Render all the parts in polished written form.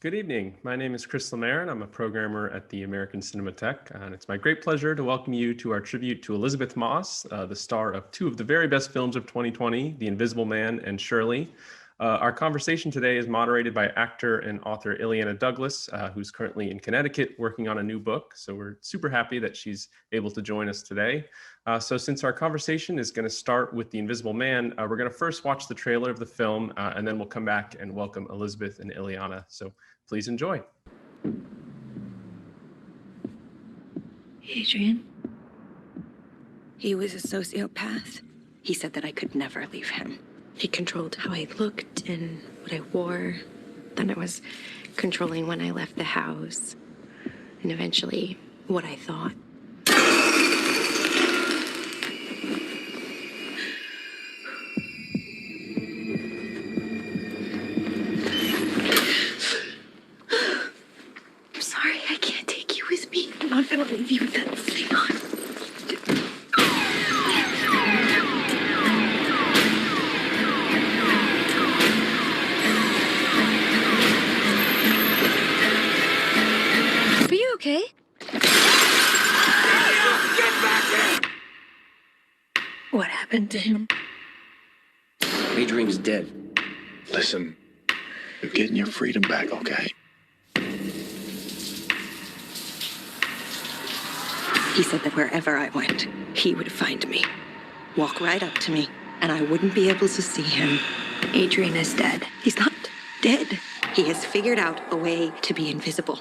Good evening. My name is Chris Lemaire, and I'm a programmer at the American Cinematheque. And it's my great pleasure to welcome you to our tribute to Elisabeth Moss, the star of two of the very best films of 2020, The Invisible Man and Shirley. Our conversation today is moderated by actor and author Illeana Douglas, who's currently in Connecticut working on a new book. So we're super happy that she's able to join us today. So since our conversation is going to start with The Invisible Man, we're going to first watch the trailer of the film, and then we'll come back and welcome Elisabeth and Illeana. So please enjoy. Adrian. He was a sociopath. He said that I could never leave him. He controlled how I looked and what I wore. Then it was controlling when I left the house. And eventually, what I thought. I'm sorry, I can't take you with me. I'm not gonna leave you with that thing on. Okay? Get back here! What happened to him? Adrian's dead. Listen, you're getting your freedom back, okay? He said that wherever I went, he would find me, walk right up to me, and I wouldn't be able to see him. Adrian is dead. He's not dead. He has figured out a way to be invisible.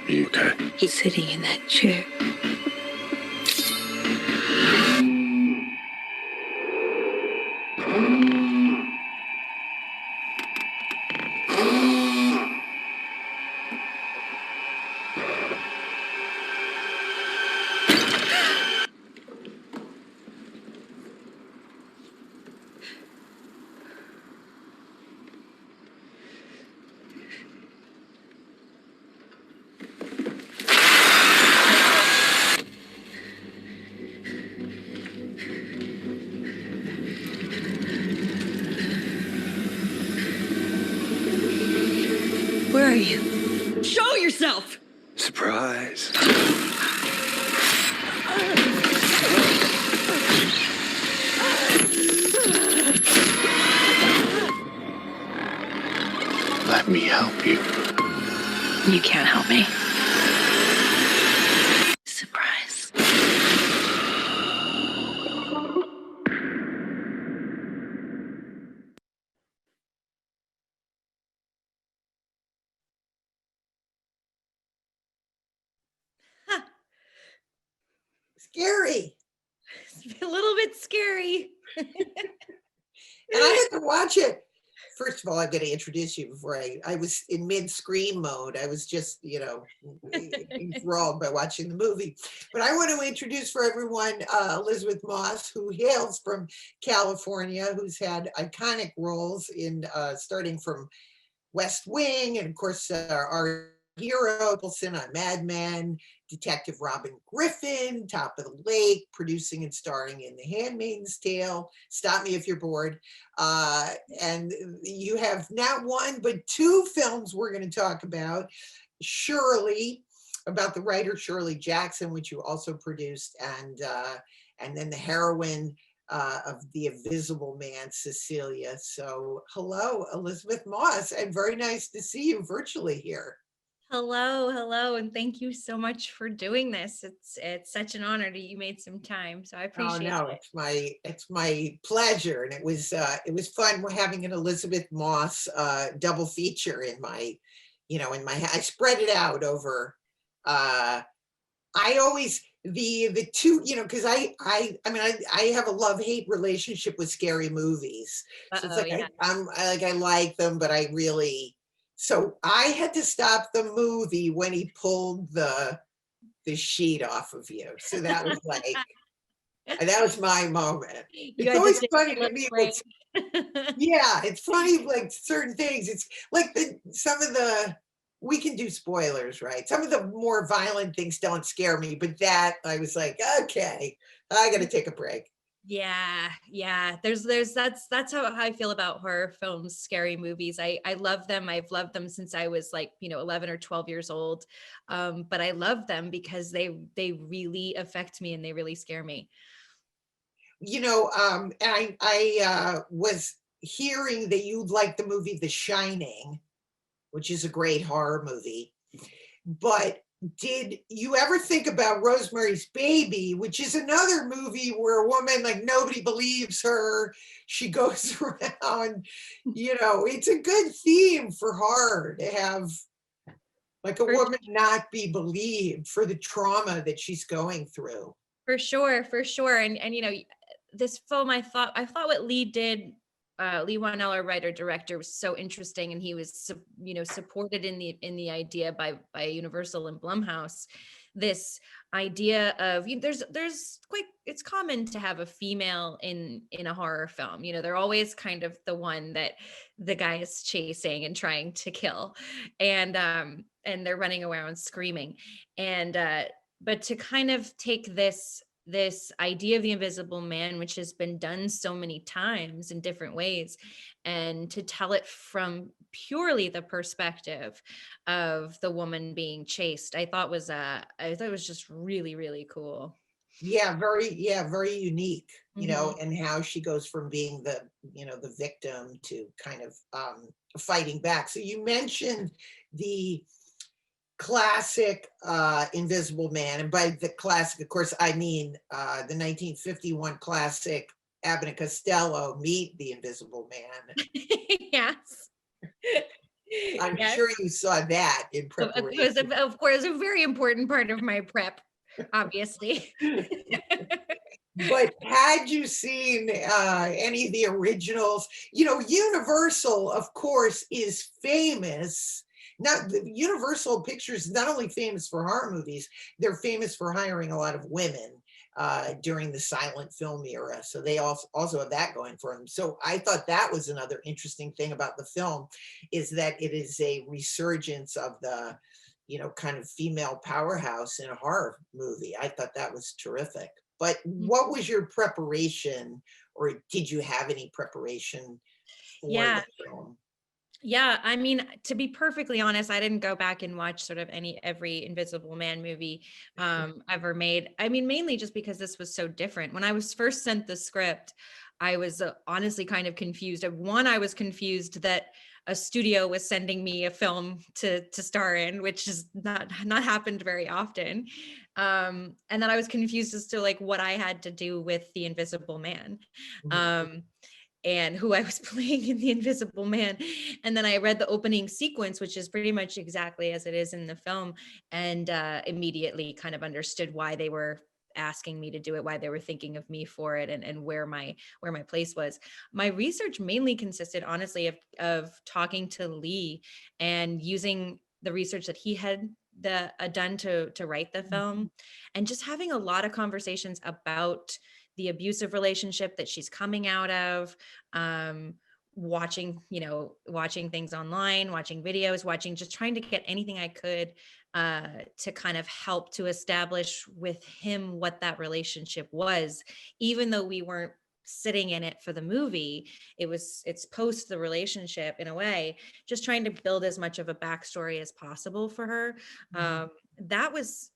Are you okay? He's sitting in that chair. Where are you? Show yourself! Surprise. Let me help you. You can't help me. Surprise. Scary. It's a little bit scary. And I had to watch it. First of all, I'm going to introduce you before I was in mid-scream mode. I was just, enthralled by watching the movie. But I want to introduce for everyone Elisabeth Moss, who hails from California, who's had iconic roles in starting from West Wing, and of course, our hero, Wilson on Mad Men, Detective Robin Griffin, Top of the Lake, producing and starring in The Handmaid's Tale. Stop me if you're bored. And you have not one, but two films we're going to talk about. Shirley, about the writer Shirley Jackson, which you also produced, and then the heroine of The Invisible Man, Cecilia. So hello, Elisabeth Moss, and very nice to see you virtually here. Hello, and thank you so much for doing this. It's such an honor that you made some time, so I appreciate it. It's my pleasure, and it was fun. We're having an Elisabeth Moss double feature in my I spread it out over. I always the two, because I have a love-hate relationship with scary movies. So it's like yeah. I like them, but I really. So I had to stop the movie when he pulled the sheet off of you. So that was like, that was my moment. It's always funny to me Yeah, it's funny, like certain things. It's like we can do spoilers, right? Some of the more violent things don't scare me, but that I was like, okay, I got to take a break. Yeah. That's how I feel about horror films, scary movies. I love them. I've loved them since I was like, 11 or 12 years old. But I love them because they really affect me and they really scare me. I was hearing that you like the movie The Shining, which is a great horror movie. But did you ever think about Rosemary's Baby, which is another movie where a woman, like, nobody believes her. She goes around, it's a good theme for horror to have like a woman not be believed for the trauma that she's going through. For sure. And this film, I thought what Lee did, Lee Wanell, our writer director, was so interesting, and he was supported in the idea by Universal and Blumhouse. This idea of it's common to have a female in a horror film. They're always kind of the one that the guy is chasing and trying to kill, and they're running around screaming, and but to kind of take this idea of the invisible man, which has been done so many times in different ways, and to tell it from purely the perspective of the woman being chased, I thought was just really, really cool. Very unique, and how she goes from being the victim to kind of fighting back. So you mentioned the classic Invisible Man, and by the classic, of course, I mean the 1951 classic Abbott and Costello Meet the Invisible Man. Yes. I'm sure you saw that in preparation. Of course, a very important part of my prep, obviously. But had you seen any of the originals? Universal, of course, is famous. Now, the Universal Pictures is not only famous for horror movies, they're famous for hiring a lot of women during the silent film era. So they also have that going for them. So I thought that was another interesting thing about the film, is that it is a resurgence of the, kind of female powerhouse in a horror movie. I thought that was terrific. But what was your preparation, or did you have any preparation for the film? Yeah, I mean, to be perfectly honest, I didn't go back and watch sort of every Invisible Man movie ever made. I mean, mainly just because this was so different. When I was first sent the script, I was honestly kind of confused. One, I was confused that a studio was sending me a film to star in, which is not happened very often. And then I was confused as to like what I had to do with the Invisible Man. And who I was playing in The Invisible Man. And then I read the opening sequence, which is pretty much exactly as it is in the film, and immediately kind of understood why they were asking me to do it, why they were thinking of me for it, and where my place was. My research mainly consisted, honestly, of talking to Lee and using the research that he had done to write the film, and just having a lot of conversations about the abusive relationship that she's coming out of, watching things online, watching videos, just trying to get anything I could to kind of help to establish with him what that relationship was, even though we weren't sitting in it for the movie. It's post the relationship in a way, just trying to build as much of a backstory as possible for her. That was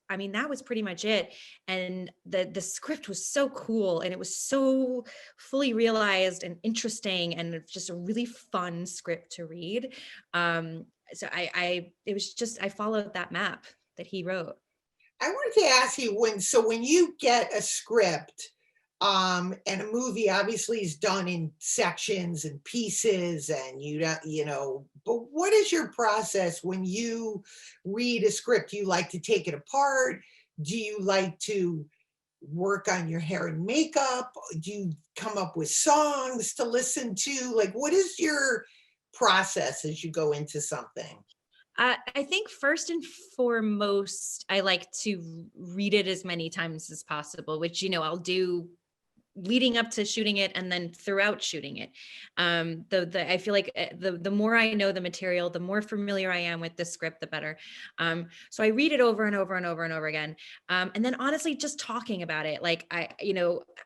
pretty much it. And the script was so cool, and it was so fully realized and interesting, and just a really fun script to read. So I followed that map that he wrote. I wanted to ask you, when you get a script, and a movie obviously is done in sections and pieces, and but what is your process when you read a script? Do you like to take it apart? Do you like to work on your hair and makeup? Do you come up with songs to listen to? Like, what is your process as you go into something? I think first and foremost, I like to read it as many times as possible, which, I'll do leading up to shooting it and then throughout shooting it. I feel like the more I know the material, the more familiar I am with the script, the better. So I read it over and over and over and over again. And then honestly, just talking about it, like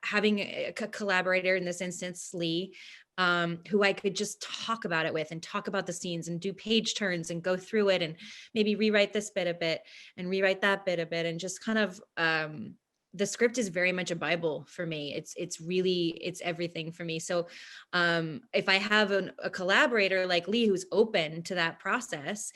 having a collaborator, in this instance, Lee, who I could just talk about it with and talk about the scenes and do page turns and go through it and maybe rewrite this bit a bit and rewrite that bit a bit, and just kind of, the script is very much a Bible for me. It's everything for me. So if I have a collaborator like Lee who's open to that process,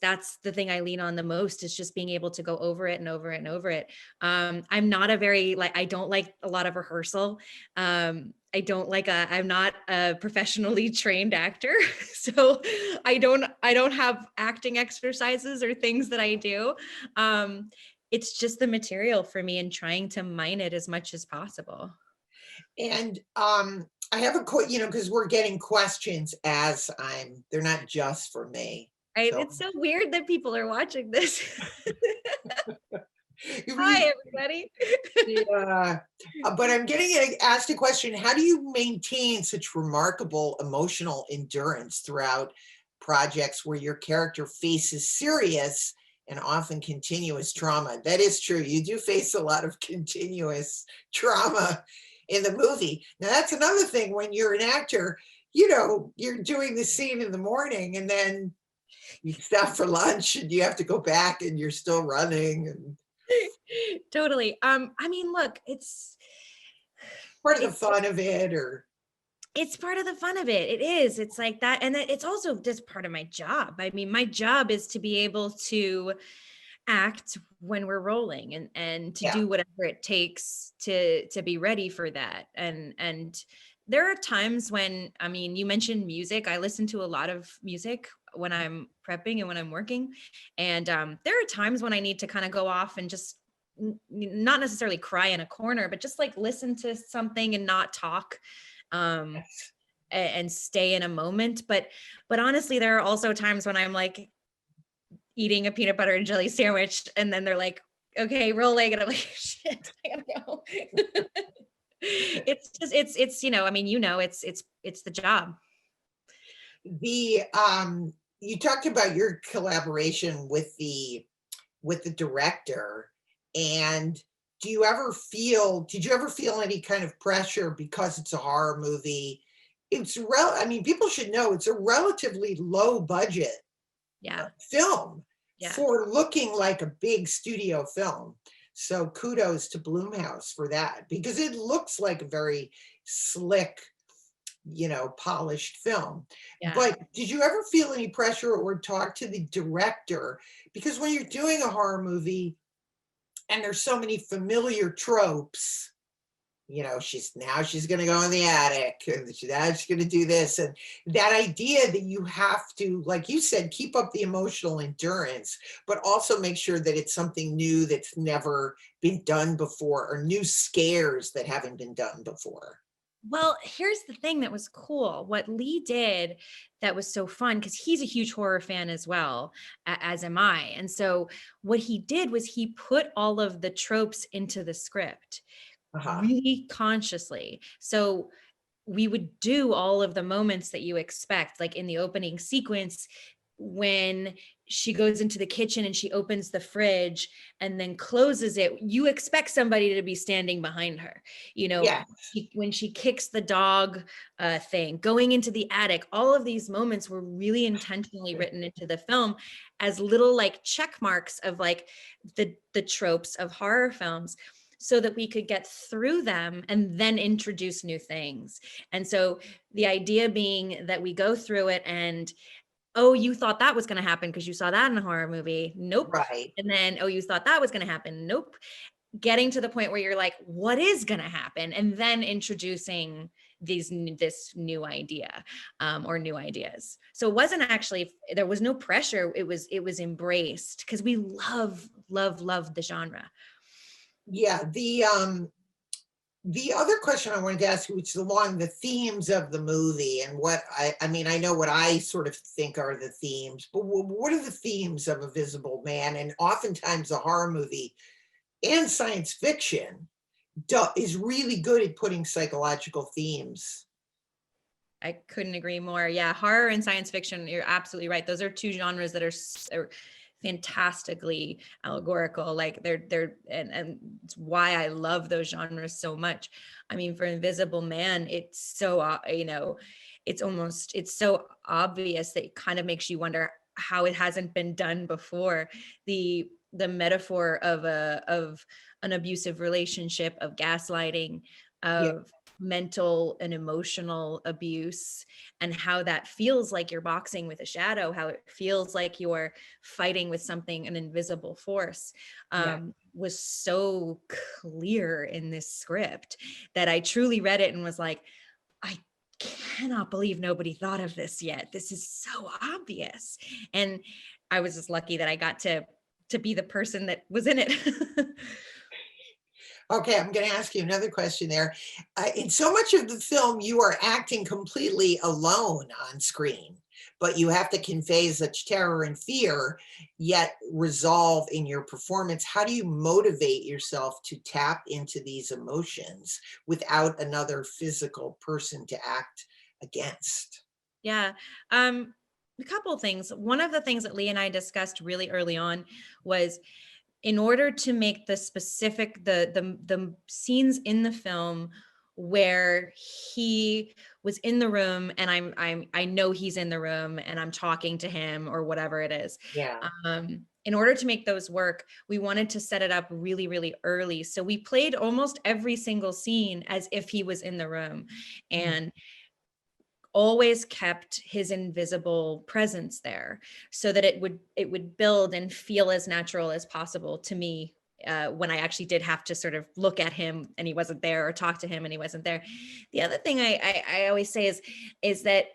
that's the thing I lean on the most, is just being able to go over it and over it and over it. I'm not I don't like a lot of rehearsal. I'm not a professionally trained actor. So I don't have acting exercises or things that I do. It's just the material for me and trying to mine it as much as possible. And I have because we're getting questions they're not just for me. Right? So. It's so weird that people are watching this. Hi, everybody. Yeah. But I'm getting asked a question. How do you maintain such remarkable emotional endurance throughout projects where your character faces serious and often continuous trauma? That is true. You do face a lot of continuous trauma in the movie. Now, that's another thing when you're an actor, you're doing the scene in the morning and then you stop for lunch and you have to go back and you're still running. And totally. Look, it's part of the fun of it, or it's part of the fun of it. It is. It's like that. And it's also just part of my job. I mean, my job is to be able to act when we're rolling and to do whatever it takes to be ready for that. And there are times when, you mentioned music. I listen to a lot of music when I'm prepping and when I'm working. And there are times when I need to kind of go off and just not necessarily cry in a corner, but just like listen to something and not talk. And stay in a moment. But honestly, there are also times when I'm like eating a peanut butter and jelly sandwich, and then they're like, okay, rolling, and I'm like, shit, I gotta go. It's the job. You talked about your collaboration with the director, and did you ever feel any kind of pressure because it's a horror movie? People should know it's a relatively low budget film for looking like a big studio film. So kudos to Blumhouse for that, because it looks like a very slick, polished film. Yeah. But did you ever feel any pressure or talk to the director? Because when you're doing a horror movie and there's so many familiar tropes, she's going to go in the attic, and now she's going to do this. And that idea that you have to, like you said, keep up the emotional endurance, but also make sure that it's something new that's never been done before, or new scares that haven't been done before. Well, here's the thing that was cool. What Lee did that was so fun, because he's a huge horror fan as well, as am I. And so what he did was he put all of the tropes into the script. Really consciously. So we would do all of the moments that you expect, like in the opening sequence, when she goes into the kitchen and she opens the fridge and then closes it, you expect somebody to be standing behind her, when she kicks the dog thing, going into the attic, all of these moments were really intentionally written into the film as little like check marks of like the tropes of horror films, so that we could get through them and then introduce new things. And so the idea being that we go through it and, oh, you thought that was going to happen because you saw that in a horror movie. Nope. Right. And then, oh, you thought that was going to happen. Nope. Getting to the point where you're like, what is going to happen? And then introducing this new idea or new ideas. So it wasn't actually, there was no pressure. It was embraced because we love the genre. Yeah, the other question I wanted to ask you, which is along the themes of the movie, and what I know what I sort of think are the themes, but what are the themes of Invisible Man? And oftentimes a horror movie and science fiction is really good at putting psychological themes. I couldn't agree more. Yeah, horror and science fiction, you're absolutely right. Those are two genres that are fantastically allegorical. Like and it's why I love those genres so much. I mean, for Invisible Man, it's so it's so obvious that it kind of makes you wonder how it hasn't been done before. The metaphor of an abusive relationship, of gaslighting, Yeah. of mental and emotional abuse, and how that feels like you're boxing with a shadow, how it feels like you're fighting with something, an invisible force, was so clear in this script that I truly read it and was like, I cannot believe nobody thought of this yet. This is so obvious. And I was just lucky that I got to be the person that was in it. Okay, I'm going to ask you another question there. In so much of the film, you are acting completely alone on screen, but you have to convey such terror and fear, yet resolve in your performance. How do you motivate yourself to tap into these emotions without another physical person to act against? Yeah. A couple of things. One of the things that Lee and I discussed really early on was, in order to make the specific the scenes in the film where he was in the room and I know he's in the room and I'm talking to him or whatever it is. Yeah. In order to make those work, we wanted to set it up really, really early. So we played almost every single scene as if he was in the room, and always kept his invisible presence there so that it would build and feel as natural as possible to me when I actually did have to sort of look at him and he wasn't there, or talk to him and he wasn't there. The other thing I always say is that,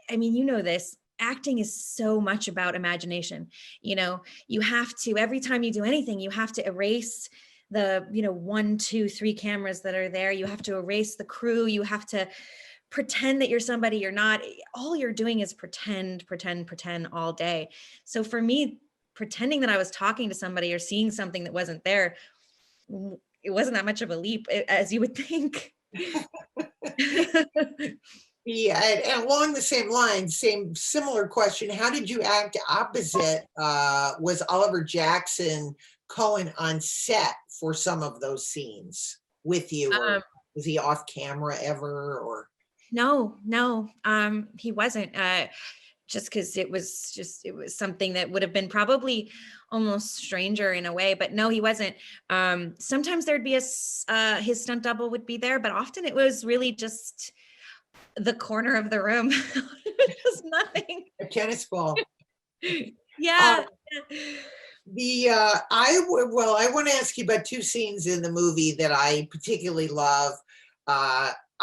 I mean, you know this, acting is so much about imagination. You know, you have to, every time you do anything, you have to erase the, 1, 2, 3 cameras that are there. You have to erase the crew. You have to pretend that you're somebody you're not. All you're doing is pretend all day. So for me, pretending that I was talking to somebody or seeing something that wasn't there, it wasn't that much of a leap, as you would think. Yeah, and along the same lines, similar question. How did you act opposite? Was Oliver Jackson Cohen on set for some of those scenes with you, or was he off camera ever? Or no, he wasn't. Just because it was something that would have been probably almost stranger in a way, but no, he wasn't. Sometimes there'd be his stunt double would be there, but often it was really just the corner of the room. Just nothing. a tennis ball. Yeah. I want to ask you about 2 scenes in the movie that I particularly love.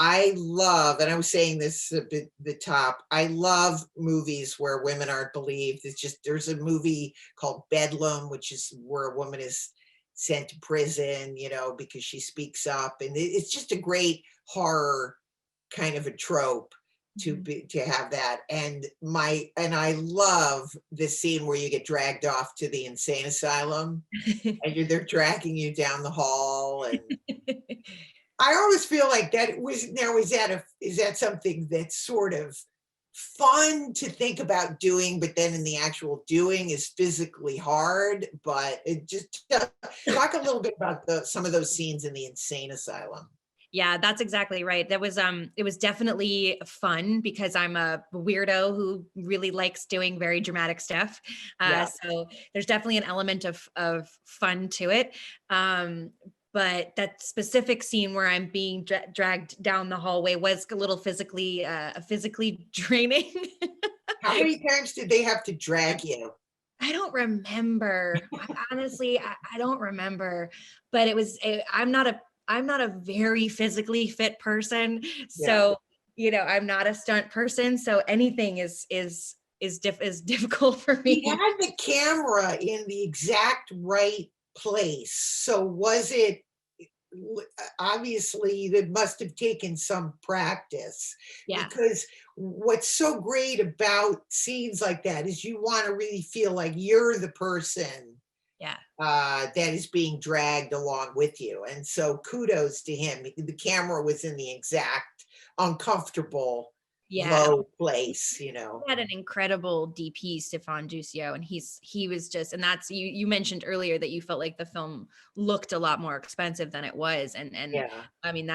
I love, and I was saying this at the top, I love movies where women aren't believed. There's a movie called Bedlam, which is where a woman is sent to prison, because she speaks up. And it's just a great horror kind of a trope to have that. And I love this scene where you get dragged off to the insane asylum and they're dragging you down the hall. And I always feel like is that something that's sort of fun to think about doing, but then in the actual doing is physically hard? But it just talk a little bit about some of those scenes in the insane asylum. Yeah, that's exactly right. That was it was definitely fun because I'm a weirdo who really likes doing very dramatic stuff. So there's definitely an element of fun to it. But that specific scene where I'm being dragged down the hallway was a little physically draining. How many times did they have to drag you? I don't remember. Honestly, I don't remember. But it was. I'm not a very physically fit person, so I'm not a stunt person. So anything is difficult for me. He had the camera in the exact right place. So was it, obviously it must have taken some practice, because what's so great about scenes like that is you want to really feel like you're the person Yeah. that is being dragged along with you. And so kudos to him. The camera was in the exact uncomfortable, Yeah. low place, you know. He had an incredible DP, Stefan Duccio, and he was just, and that's, you mentioned earlier that you felt like the film looked a lot more expensive than it was. And Yeah. I mean,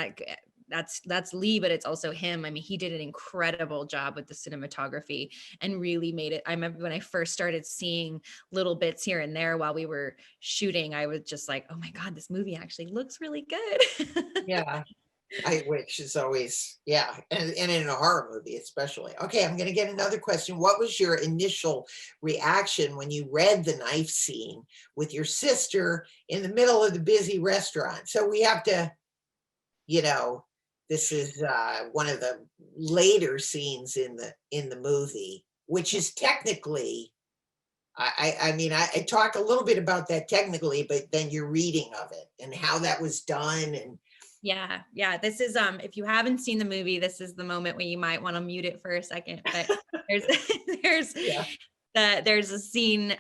that's Lee, but it's also him. I mean, he did an incredible job with the cinematography and really made it. I remember when I first started seeing little bits here and there while we were shooting, I was just like, oh my God, this movie actually looks really good. Yeah. Which is always, yeah. And in a horror movie, especially. Okay, I'm going to get another question. What was your initial reaction when you read the knife scene with your sister in the middle of the busy restaurant? So we have to, you know, this is one of the later scenes in the movie, which is technically, I mean, I talk a little bit about that technically, but then your reading of it and how that was done. And Yeah. This is if you haven't seen the movie, this is the moment where you might want to mute it for a second. But there's there's a scene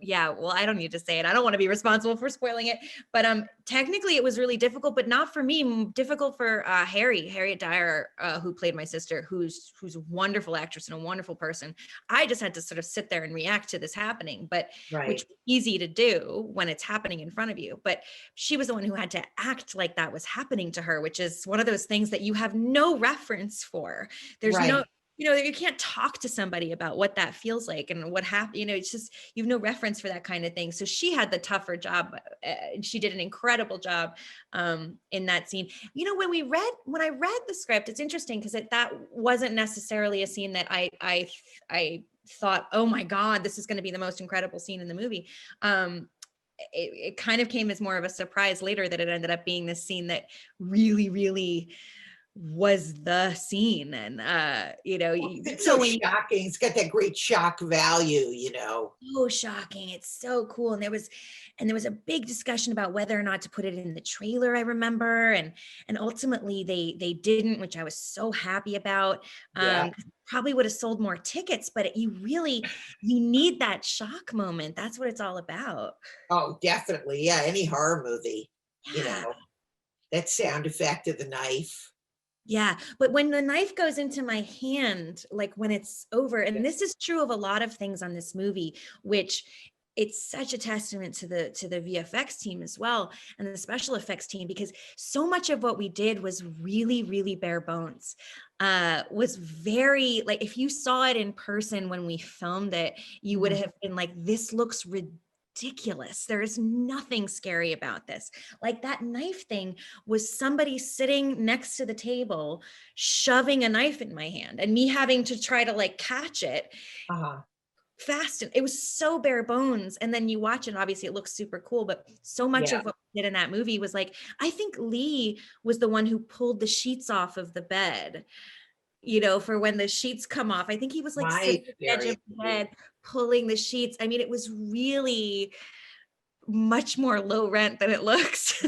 yeah, well, I don't need to say it. I don't want to be responsible for spoiling it. But technically it was really difficult, but not for me, difficult for Harriet Dyer, who played my sister, who's a wonderful actress and a wonderful person. I just had to sort of sit there and react to this happening, but which was easy to do when it's happening in front of you. But she was the one who had to act like that was happening to her, which is one of those things that you have no reference for. There's no, you can't talk to somebody about what that feels like and what happened. It's just, you have no reference for that kind of thing. So she had the tougher job, and she did an incredible job in that scene. When I read the script, it's interesting because that wasn't necessarily a scene that I thought, oh my God, this is going to be the most incredible scene in the movie. It kind of came as more of a surprise later that it ended up being this scene that really, really was the scene. And it's so shocking. It's got that great shock value, so shocking. It's so cool. And there was a big discussion about whether or not to put it in the trailer, I remember, and ultimately they didn't, which I was so happy about. Probably would have sold more tickets, but you need that shock moment. That's what it's all about. Oh, definitely. Yeah, any horror movie, that sound effect of the knife. Yeah, but when the knife goes into my hand, like when it's over, and this is true of a lot of things on this movie, which it's such a testament to the VFX team as well, and the special effects team, because so much of what we did was really, really bare bones. Was very, like, if you saw it in person when we filmed it, you would have been like, this looks ridiculous. There is nothing scary about this. Like, that knife thing was somebody sitting next to the table shoving a knife in my hand and me having to try to like catch it fast. It was so bare bones. And then you watch it, obviously it looks super cool, but so much of what we did in that movie was like, I think Lee was the one who pulled the sheets off of the bed, for when the sheets come off. I think he was like sitting at the edge of the bed pulling the sheets. I mean, it was really much more low rent than it looks.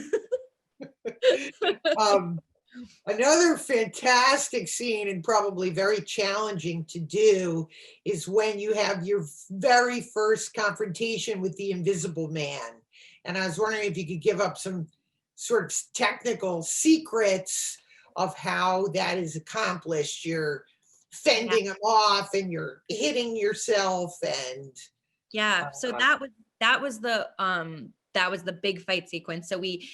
Another fantastic scene, and probably very challenging to do, is when you have your very first confrontation with the Invisible Man. And I was wondering if you could give up some sort of technical secrets of how that is accomplished. You're fending them off and you're hitting yourself, and so that was the big fight sequence. So we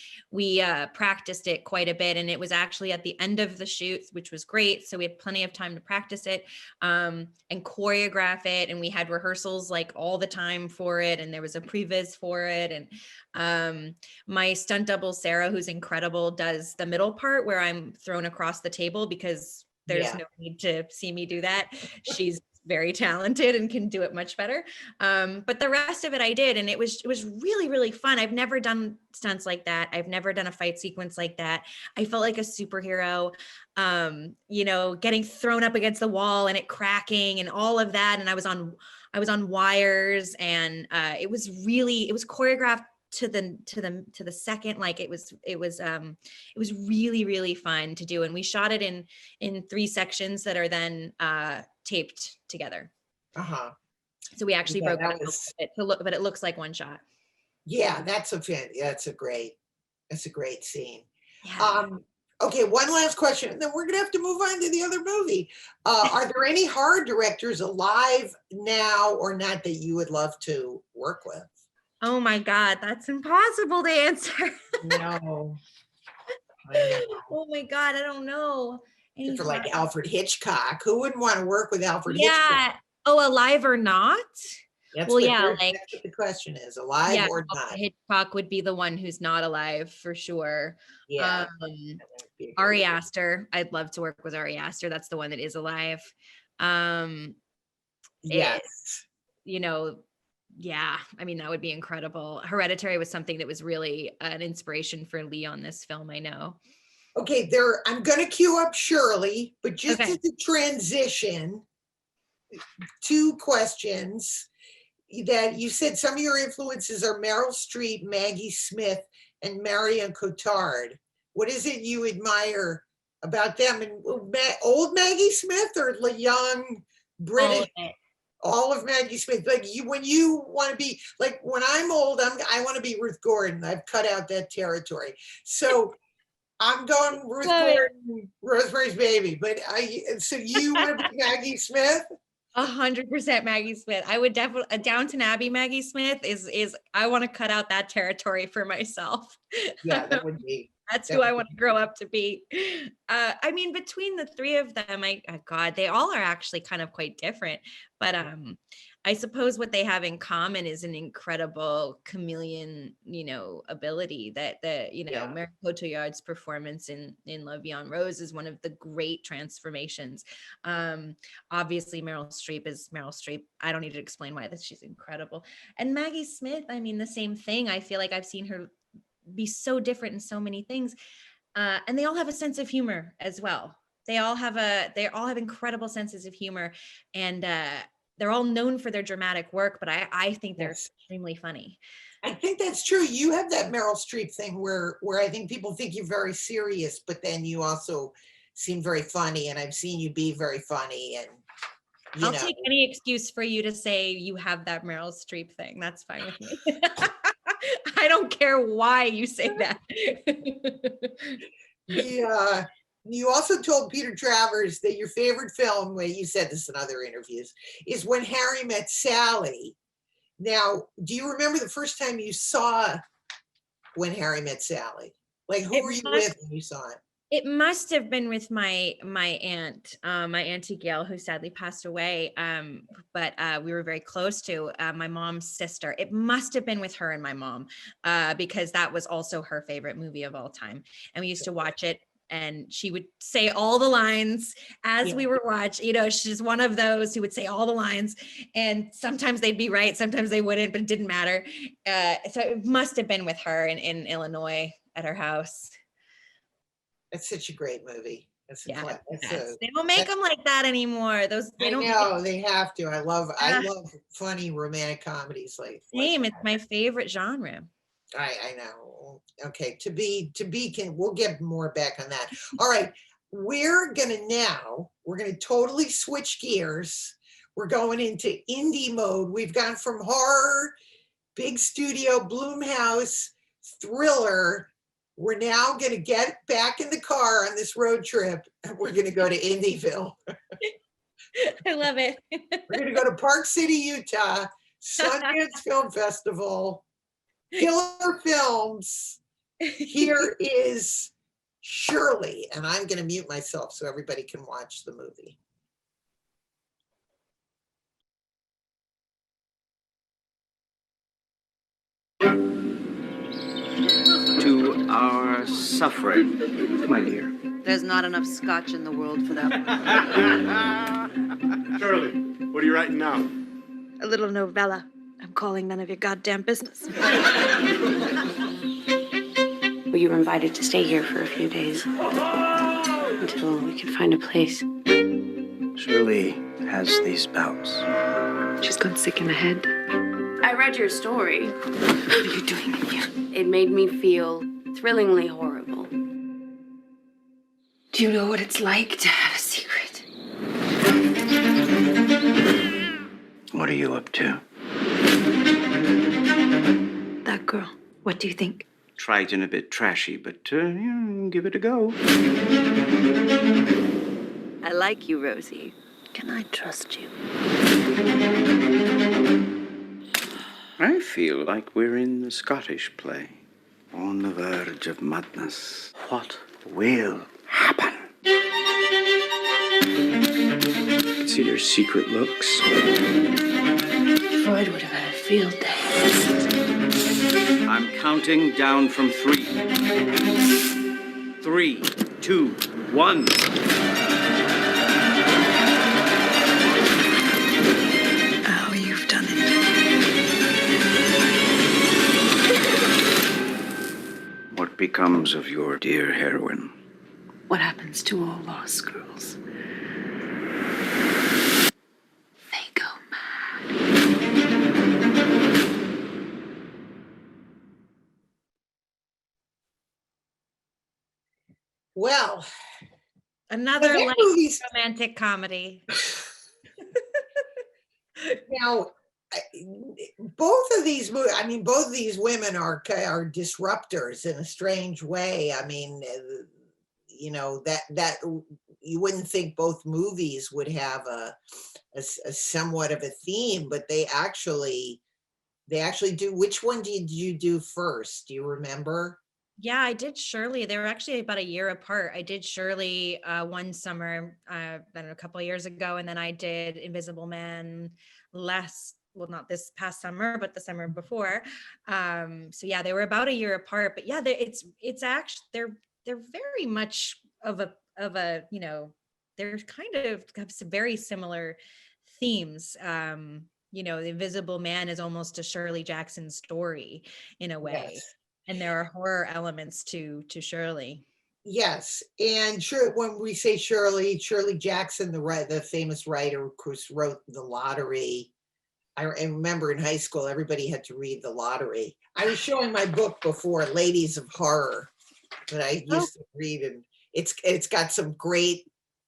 practiced it quite a bit, and it was actually at the end of the shoot, which was great. So we had plenty of time to practice it and choreograph it, and we had rehearsals like all the time for it, and there was a previs for it. And my stunt double Sarah, who's incredible, does the middle part where I'm thrown across the table, because there's no need to see me do that. She's very talented and can do it much better. But the rest of it I did, and it was really, really fun. I've never done stunts like that. I've never done a fight sequence like that. I felt like a superhero, getting thrown up against the wall and it cracking and all of that. And I was on wires, and it was choreographed to the second. Like it was really, really fun to do. And we shot it in 3 sections that are then taped together. So we actually Yeah, broke that it up was- a bit to look, but it looks like one shot. Yeah, that's a great scene. Yeah. Okay, one last question, and then we're gonna have to move on to the other movie. Are there any horror directors alive now or not that you would love to work with? Oh my God, that's impossible to answer. No. I know. Oh my God, I don't know. Any For like horror- Alfred Hitchcock, who wouldn't want to work with Alfred Yeah. Hitchcock? Oh, alive or not? That's Well, what yeah, they're- like that's what the question is, alive yeah, or not? Alfred Hitchcock would be the one who's not alive for sure. Yeah. Um, that would be a good Ari one. Aster, I'd love to work with Ari Aster. That's the one that is alive. Um, Yes. you know, yeah, I mean, that would be incredible. Hereditary was something that was really an inspiration for Lee on this film, I know. Okay, I'm gonna queue up Shirley, but just Okay. as a transition, 2 questions that you said some of your influences are Meryl Streep, Maggie Smith, and Marion Cotillard. What is it you admire about them? And old Maggie Smith or the young British? All of Maggie Smith. Like when you want to be like, when I'm old, I want to be Ruth Gordon. I've cut out that territory. So I'm going Ruth Gordon, Rosemary's Baby. But so you want to be Maggie Smith? 100% Maggie Smith. I would definitely Downton Abbey Maggie Smith is I want to cut out that territory for myself. Yeah, that would be. That's who I want to grow up to be. I mean, between the 3 of them, God, they all are actually kind of quite different. But I suppose what they have in common is an incredible chameleon, ability that Meryl Cotillard's performance in La Vie en Rose is one of the great transformations. Obviously, Meryl Streep is Meryl Streep. I don't need to explain why she's incredible. And Maggie Smith, I mean, the same thing. I feel like I've seen her be so different in so many things. And they all have a sense of humor as well. They all have incredible senses of humor, and they're all known for their dramatic work, but I think they're extremely funny. I think that's true. You have that Meryl Streep thing where I think people think you're very serious, but then you also seem very funny, and I've seen you be very funny. And I'll take any excuse for you to say you have that Meryl Streep thing. That's fine with me. I don't care why you say that. You also told Peter Travers that your favorite film, well, you said this in other interviews, is When Harry Met Sally. Now, do you remember the first time you saw When Harry Met Sally? Like, who were you with when you saw it? It must have been with my aunt, my Auntie Gail, who sadly passed away. But we were very close to my mom's sister. It must have been with her and my mom, because that was also her favorite movie of all time. And we used to watch it, and she would say all the lines as we were watching. She's one of those who would say all the lines, and sometimes they'd be right, sometimes they wouldn't, but it didn't matter. So it must have been with her in Illinois at her house. That's such a great movie. They don't make them like that anymore. They have to. I love funny romantic comedies like same. It's my favorite genre. I know. Okay, to be we'll get more back on that. All right, we're gonna totally switch gears. We're going into indie mode. We've gone from horror, big studio, Blumhouse, thriller. We're now going to get back in the car on this road trip, and we're going to go to Indieville. I love it. We're going to go to Park City, Utah, Sundance Film Festival, Killer Films. Here is Shirley, and I'm going to mute myself so everybody can watch the movie. To our suffering, my dear. There's not enough scotch in the world for that one. Shirley, what are you writing now? A little novella. I'm calling none of your goddamn business. Well, you were invited to stay here for a few days until we can find a place. Shirley has these bouts. She's gone sick in the head. I read your story. What are you doing in here? It made me feel thrillingly horrible. Do you know what it's like to have a secret? What What are you up to? That girl, what do you think? Trite and a bit trashy, but give it a go. I like you, Rosie. Can I trust you? I feel like we're in the Scottish play. On the verge of madness. What will happen? See their secret looks. Freud would have had a field day. I'm counting down from 3. 3, 2, 1. Oh, you've done it. What becomes of your dear heroine? What happens to all lost girls? They go mad. Well, Another that light movie's romantic comedy. now both of these movies. I mean, both of these women are disruptors in a strange way. I mean, that you wouldn't think both movies would have a somewhat of a theme, but they actually do. Which one did you do first? Do you remember? Yeah, I did Shirley. They were actually about a year apart. I did Shirley one summer, I don't know, a couple of years ago, and then I did Invisible Man not this past summer, but the summer before. So yeah, they were about a year apart. But yeah, it's actually they're very much of a they're kind of have some very similar themes. The Invisible Man is almost a Shirley Jackson story in a way. Yes. And there are horror elements to Shirley. Yes, and sure. When we say Shirley Jackson, the famous writer, of course, wrote The Lottery. I remember in high school, everybody had to read The Lottery. I was showing my book before, Ladies of Horror, that I used to read, and it's got some great.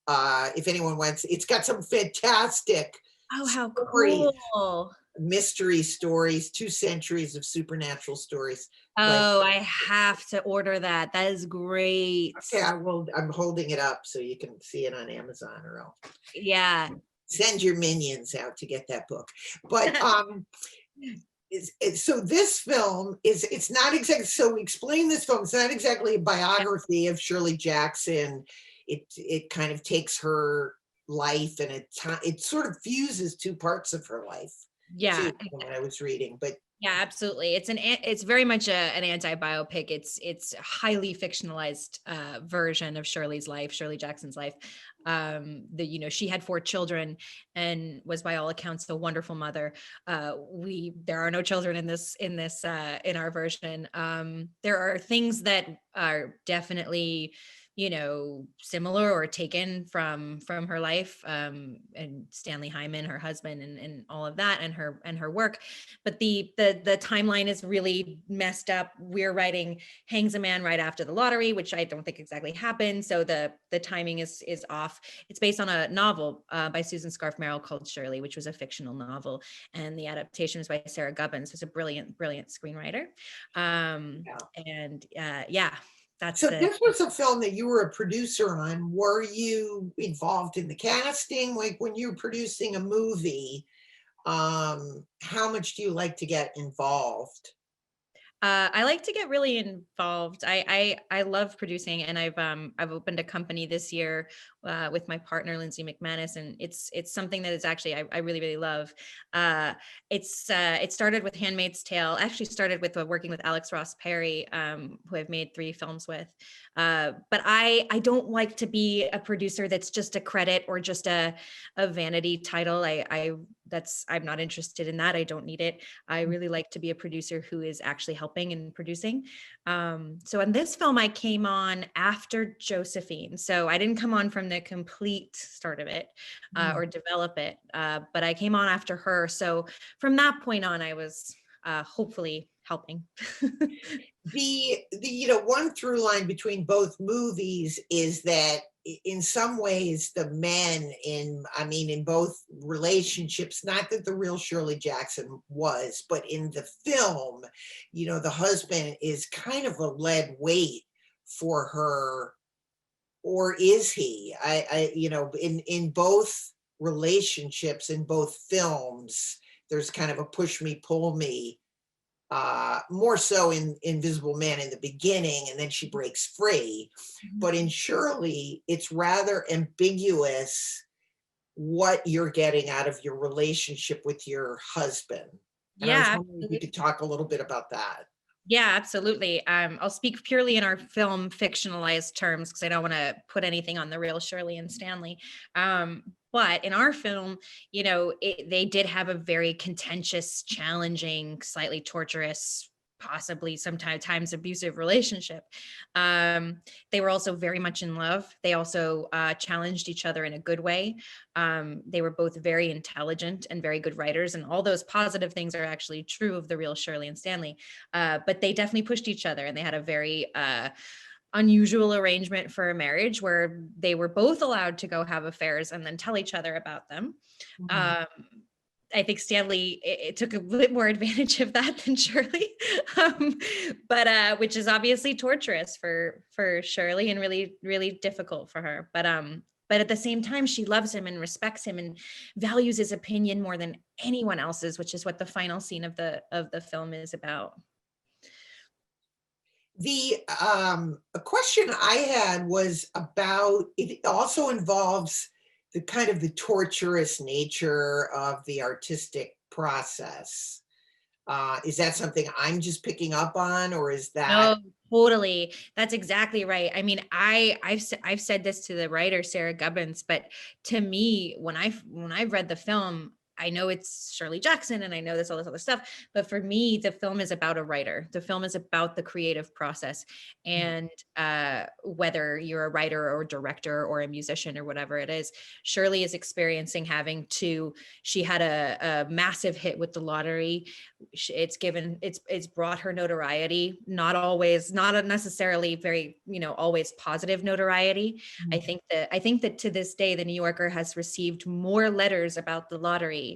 If anyone wants, it's got some fantastic. Oh, how stories, cool! Mystery stories, 2 centuries of supernatural stories. Oh, I have to order that. That is great. Okay, I'm holding it up so you can see it on Amazon, or I'll send your minions out to get that book. But so this film it's not exactly, so explain this film. It's not exactly a biography of Shirley Jackson. It kind of takes her life and it sort of fuses 2 parts of her life. Yeah, from what I was reading, but yeah, absolutely. It's very much an anti-biopic. It's a highly fictionalized version of Shirley Jackson's life. She had 4 children and was by all accounts a wonderful mother. There are no children in our version. There are things that are definitely similar or taken from her life, and Stanley Hyman, her husband, and all of that, and her work. But the timeline is really messed up. We're writing Hangs a Man right after The Lottery, which I don't think exactly happened. So the timing is off. It's based on a novel by Susan Scarf Merrill called Shirley, which was a fictional novel, and the adaptation was by Sarah Gubbins, who's a brilliant screenwriter. This was a film that you were a producer on. Were you involved in the casting? Like, when you're producing a movie, how much do you like to get involved? I like to get really involved. I love producing, and I've opened a company this year with my partner Lindsay McManus, and it's something that is actually I really, really love. It started with Handmaid's Tale. Actually started with working with Alex Ross Perry, who I've made 3 films with. But I don't like to be a producer that's just a credit or just a vanity title. I'm not interested in that. I don't need it. I really like to be a producer who is actually helping and producing. So in this film, I came on after Josephine. So I didn't come on from the complete start of it or develop it, but I came on after her. So from that point on, I was hopefully helping. The one through line between both movies is that in some ways, the men in both relationships, not that the real Shirley Jackson was, but in the film, the husband is kind of a lead weight for her, or is he? In both relationships, in both films, there's kind of a push me, pull me, more so in Invisible Man in the beginning, and then she breaks free. But in Shirley, it's rather ambiguous what you're getting out of your relationship with your husband. And I was Yeah, wondering if you could talk a little bit about that. yeah, absolutely. I'll speak purely in our film fictionalized terms because I don't want to put anything on the real Shirley and Stanley. But in our film, they did have a very contentious, challenging, slightly torturous, possibly sometimes abusive relationship. They were also very much in love. They also challenged each other in a good way. They were both very intelligent and very good writers, and all those positive things are actually true of the real Shirley and Stanley. But they definitely pushed each other, and they had a very unusual arrangement for a marriage where they were both allowed to go have affairs and then tell each other about them. I think Stanley it took a bit more advantage of that than Shirley, but which is obviously torturous for Shirley and really, really difficult for her. But at the same time, she loves him and respects him and values his opinion more than anyone else's, which is what the final scene of the film is about. A question I had was about, it also involves the kind of the torturous nature of the artistic process. Is that something I'm just picking up on, or is that? No, totally. That's exactly right. I mean, I've said this to the writer, Sarah Gubbins, but to me, when I've read the film, I know it's Shirley Jackson and I know there's all this other stuff, but for me, the film is about a writer. The film is about the creative process. And whether you're a writer or director or a musician or whatever it is, Shirley is experiencing she had a massive hit with the lottery. It's brought her notoriety, not necessarily very, always positive notoriety. I think that to this day, the New Yorker has received more letters about the lottery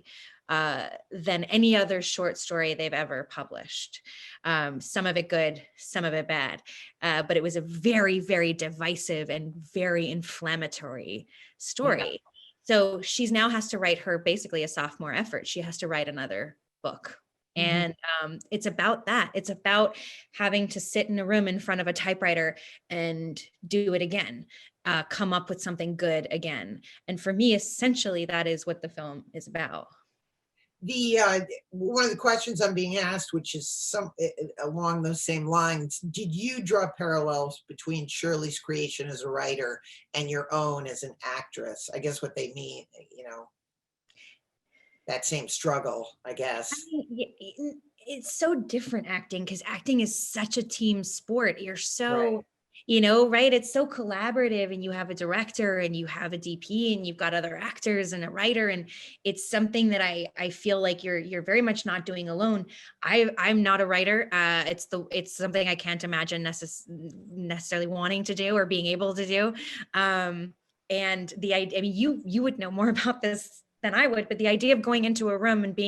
than any other short story they've ever published. Some of it good, some of it bad. But it was a very, very divisive and very inflammatory story. Yeah. So she now has to write basically a sophomore effort. She has to write another book. And it's about that. It's about having to sit in a room in front of a typewriter and do it again, come up with something good again. And for me, essentially, that is what the film is about. One of the questions I'm being asked, which is along those same lines, did you draw parallels between Shirley's creation as a writer and your own as an actress? I guess what they mean, that same struggle, I guess. It's so different acting, because acting is such a team sport. You're so, right. Right? It's so collaborative, and you have a director and you have a DP and you've got other actors and a writer. And it's something that I feel like you're very much not doing alone. I'm not a writer. It's something I can't imagine necessarily wanting to do or being able to do. And the idea, you would know more about this than I would, but the idea of going into a room and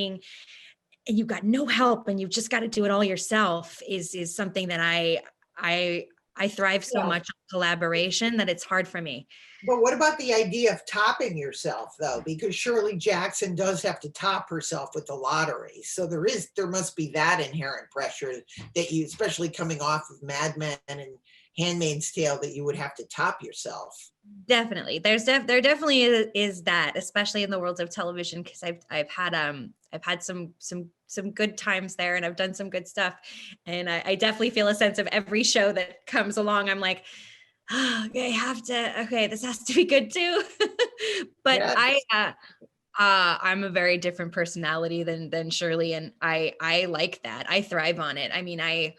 you've got no help and you've just got to do it all yourself is something that I thrive so much on collaboration that it's hard for me. But what about the idea of topping yourself, though? Because Shirley Jackson does have to top herself with the lottery. So there must be that inherent pressure that you, especially coming off of Mad Men and Handmaid's Tale, that you would have to top yourself. Definitely. There definitely is that, especially in the world of television, because I've had some good times there, and I've done some good stuff. And I definitely feel a sense of every show that comes along, I'm like, this has to be good too. But yeah. I'm a very different personality than Shirley, and I like that. I thrive on it. I mean, I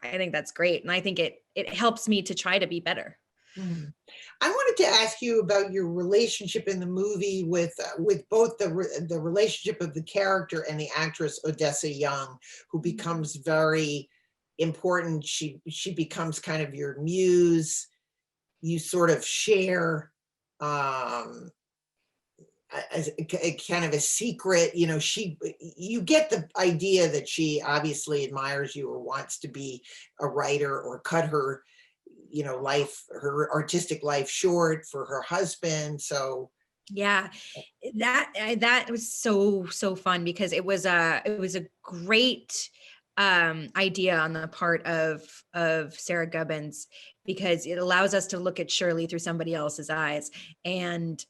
think that's great, and I think it helps me to try to be better. I wanted to ask you about your relationship in the movie with both the relationship of the character and the actress Odessa Young, who becomes very important. She becomes kind of your muse. you sort of share a kind of a secret, you know, you get the idea that she obviously admires you or wants to be a writer or cut her, you know, her artistic life short for her husband. So Yeah, that was so fun because it was a great idea on the part of Sarah Gubbins, because it allows us to look at Shirley through somebody else's eyes. And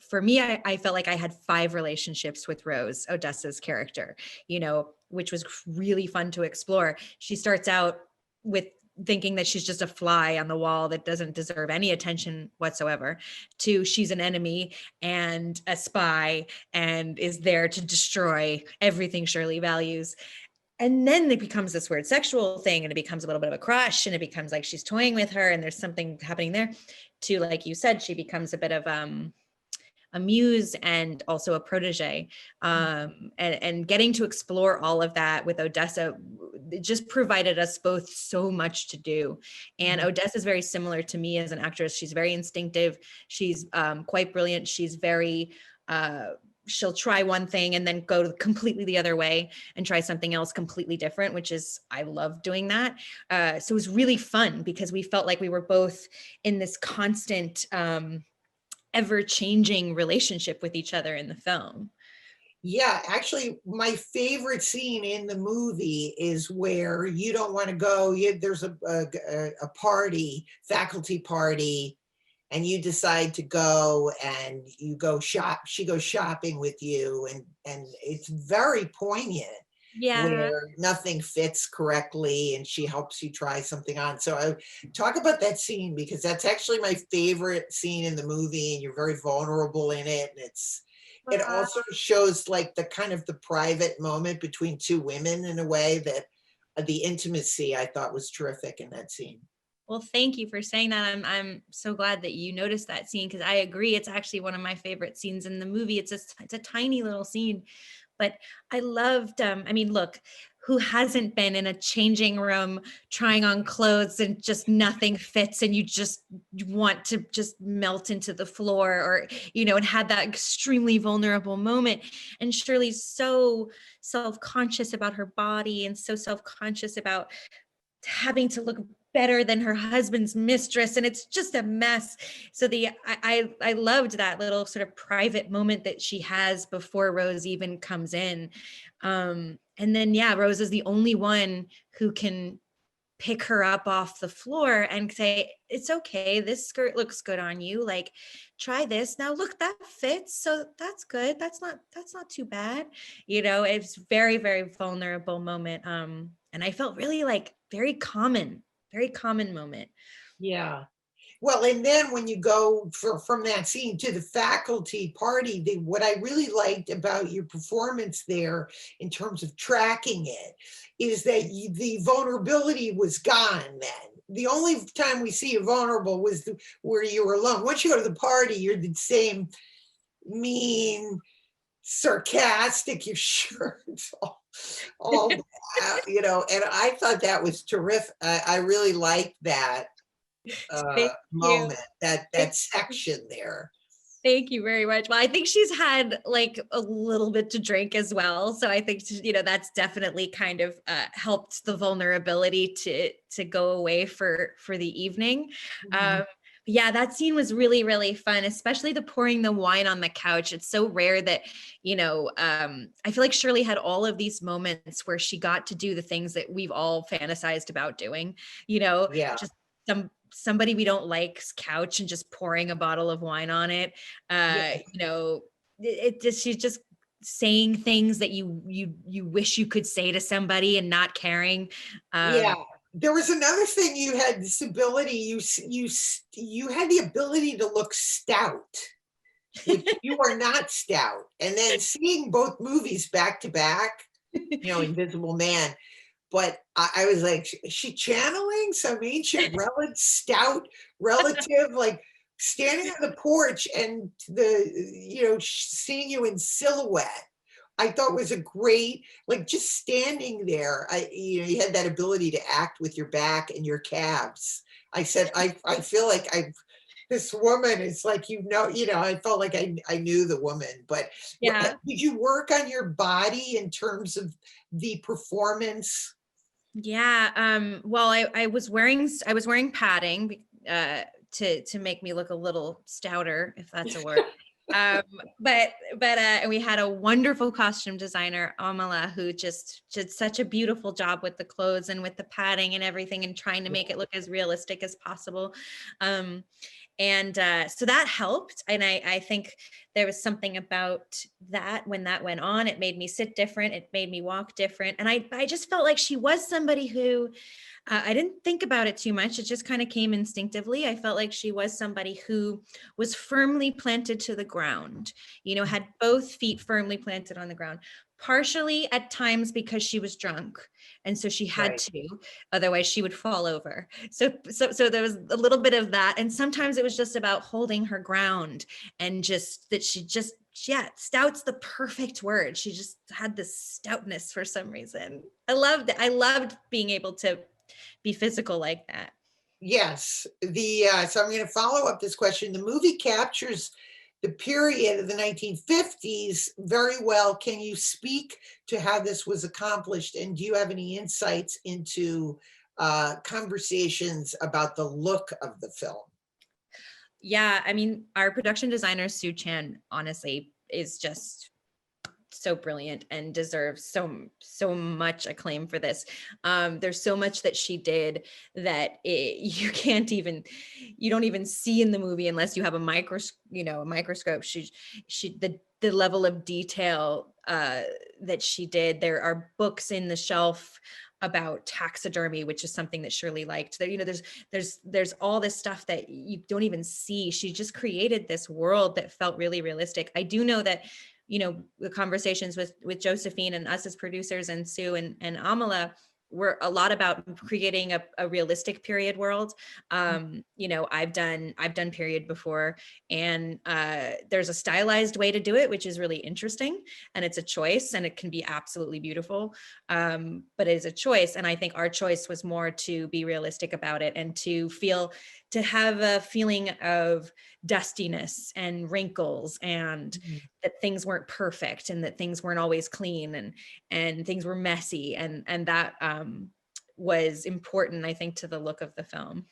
for me, I felt like I had 5 relationships with Rose, Odessa's character, you know, which was really fun to explore. She starts out with thinking that she's just a fly on the wall that doesn't deserve any attention whatsoever, to she's an enemy and a spy and is there to destroy everything Shirley values. And then it becomes this weird sexual thing, and it becomes a little bit of a crush, and it becomes like she's toying with her and there's something happening there, to, like you said, she becomes a bit of a muse and also a protege. And getting to explore all of that with Odessa, it just provided us both so much to do. And Odessa is very similar to me as an actress. She's very instinctive. She's quite brilliant. She's very, she'll try one thing and then go completely the other way and try something else completely different, which is, I love doing that. So it was really fun because we felt like we were both in this constant, ever-changing relationship with each other in the film. yeah, actually, my favorite scene in the movie is where you don't want to go. There's a party, faculty party, and you decide to go, and you go shop. She goes shopping with you, and it's very poignant. Yeah. Where nothing fits correctly, and she helps you try something on. So I talk about that scene because that's actually my favorite scene in the movie, and you're very vulnerable in it. And it also shows like the kind of the private moment between 2 women in a way that the intimacy I thought was terrific in that scene. Well, thank you for saying that. I'm so glad that you noticed that scene, because I agree. It's actually one of my favorite scenes in the movie. It's a tiny little scene, but I loved, I mean, look, who hasn't been in a changing room trying on clothes and just nothing fits and you want to just melt into the floor, or, you know, and had that extremely vulnerable moment. And Shirley's so self-conscious about her body and so self-conscious about having to look better than her husband's mistress, and it's just a mess. So I loved that little sort of private moment that she has before Rose even comes in. And then Rose is the only one who can pick her up off the floor and say, it's okay, this skirt looks good on you, like try this now, look, that fits, so that's good, that's not too bad, you know. It's very, very vulnerable moment, and I felt really like very common moment. Yeah. Well, and then when you go from that scene to the faculty party, what I really liked about your performance there in terms of tracking it is that the vulnerability was gone then. The only time we see you vulnerable was where you were alone. Once you go to the party, you're the same mean, sarcastic, your shirts all you know, and I thought that was terrific. I really liked that moment, that section there. Thank you very much. Well, I think she's had like a little bit to drink as well. So I think, you know, that's definitely kind of helped the vulnerability to go away for the evening. Yeah, that scene was really, really fun, especially the pouring the wine on the couch. It's so rare that, you know, I feel like Shirley had all of these moments where she got to do the things that we've all fantasized about doing, you know, just somebody we don't like's couch and just pouring a bottle of wine on it. You know, she's just saying things that you wish you could say to somebody and not caring. There was another thing you had, this ability, you had the ability to look stout, which you are not stout. And then seeing both movies back to back, you know, Invisible Man, but I was like, is she channeling some ancient stout relative, like standing on the porch and seeing you in silhouette. I thought was a great, like just standing there. You had that ability to act with your back and your calves. I said, I feel like this woman is like, I felt like I knew the woman, but Yeah. did you work on your body in terms of the performance? Yeah. Well, I was wearing padding to make me look a little stouter, if that's a word. Um, but we had a wonderful costume designer, Amala, who just did such a beautiful job with the clothes and with the padding and everything, and trying to make it look as realistic as possible. And so that helped. And I think there was something about that when that went on, it made me sit different. It made me walk different. And I just felt like she was somebody who, I didn't think about it too much. It just kind of came instinctively. I felt like she was somebody who was firmly planted to the ground, had both feet firmly planted on the ground, partially at times because she was drunk. And so she had to, otherwise she would fall over. So there was a little bit of that. And sometimes it was just about holding her ground, and just that stout's the perfect word. She just had this stoutness for some reason. I loved it. I loved being able to be physical like that. Yes. So I'm going to follow up this question. The movie captures the period of the 1950s very well. Can you speak to how this was accomplished? And do you have any insights into conversations about the look of the film? Yeah, I mean, our production designer, Sue Chan, honestly, is just so brilliant and deserves so much acclaim for this. There's so much that she did that you don't even see in the movie unless you have a microscope. The level of detail that she did. There are books in the shelf about taxidermy, which is something that Shirley liked. There's all this stuff that you don't even see. She just created this world that felt really realistic. I do know that the conversations with Josephine and us as producers and Sue and Amala were a lot about creating a realistic period world. I've done period before, and there's a stylized way to do it, which is really interesting, and it's a choice, and it can be absolutely beautiful. But it is a choice, and I think our choice was more to be realistic about it and to have a feeling of dustiness and wrinkles, and that things weren't perfect, and that things weren't always clean, and things were messy, and that was important, I think, to the look of the film.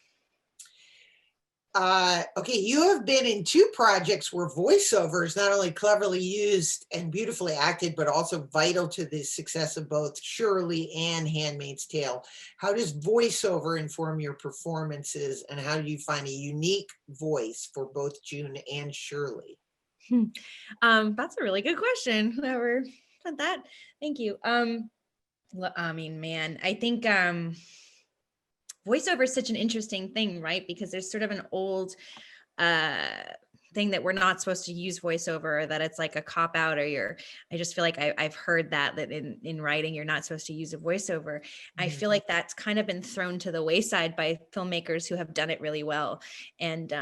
Okay, you have been in 2 projects where voiceover is not only cleverly used and beautifully acted, but also vital to the success of both Shirley and Handmaid's Tale. How does voiceover inform your performances, and how do you find a unique voice for both June and Shirley? That's a really good question. Whoever said that, thank you. I mean, man, I think voiceover is such an interesting thing, right? Because there's sort of an old thing that we're not supposed to use voiceover, or that it's like a cop out, or I just feel like I've heard that in writing, you're not supposed to use a voiceover. I feel like that's kind of been thrown to the wayside by filmmakers who have done it really well. And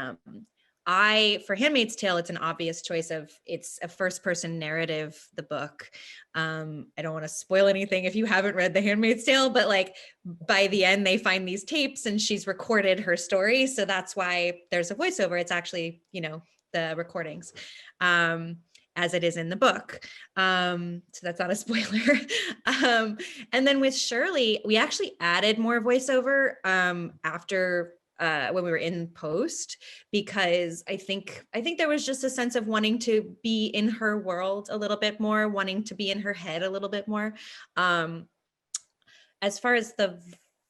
for Handmaid's Tale, it's an obvious choice it's a first person narrative, the book. I don't want to spoil anything if you haven't read The Handmaid's Tale, but like by the end, they find these tapes and she's recorded her story. So that's why there's a voiceover. It's actually, the recordings, as it is in the book. So that's not a spoiler. And then with Shirley, we actually added more voiceover after when we were in post, because I think there was just a sense of wanting to be in her world a little bit more, wanting to be in her head a little bit more. As far as the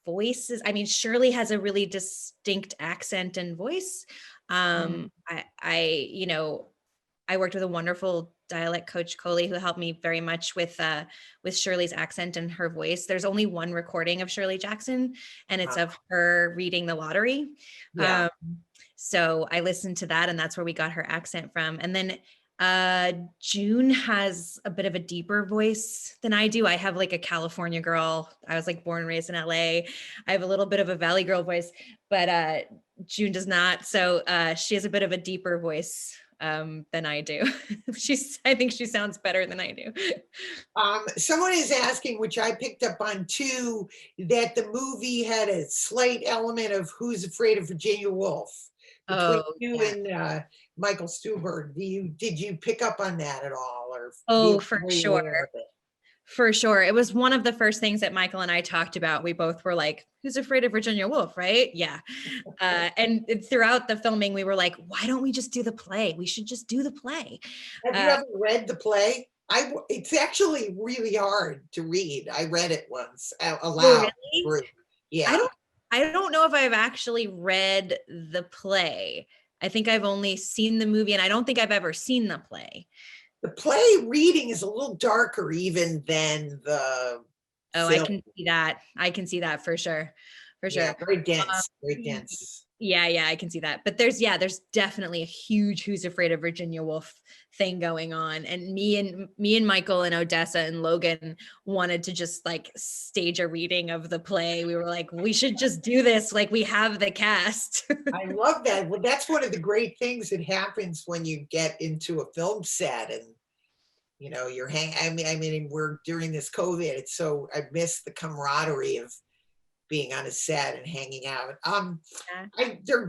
voices, I mean, Shirley has a really distinct accent and voice. I worked with a wonderful dialect coach, Coley, who helped me very much with Shirley's accent and her voice. There's only one recording of Shirley Jackson, and it's of her reading the lottery. Yeah. So I listened to that, and that's where we got her accent from. And then June has a bit of a deeper voice than I do. I have like a California girl. I was like born and raised in LA. I have a little bit of a Valley girl voice, but June does not. So she has a bit of a deeper voice than I do. I think she sounds better than I do. Someone is asking, which I picked up on too, that the movie had a slight element of Who's Afraid of Virginia Woolf between you and Michael Stuhlbarg. Did you pick up on that at all, or For sure. For sure. It was one of the first things that Michael and I talked about. We both were like, Who's Afraid of Virginia Woolf, right? Yeah. And throughout the filming, we were like, why don't we just do the play? We should just do the play. Have you ever read the play? It's actually really hard to read. I read it once aloud. Really? Yeah. I don't know if I've actually read the play. I think I've only seen the movie, and I don't think I've ever seen the play. The play reading is a little darker even than the film. I can see that for sure. For sure. Yeah, very dense, very dense. Yeah, I can see that. But there's definitely a huge Who's Afraid of Virginia Woolf thing going on. And me and Michael and Odessa and Logan wanted to just like stage a reading of the play. We were like, we should just do this. Like, we have the cast. I love that. Well, that's one of the great things that happens when you get into a film set and you're I mean, we're during this COVID. I miss the camaraderie of being on a set and hanging out.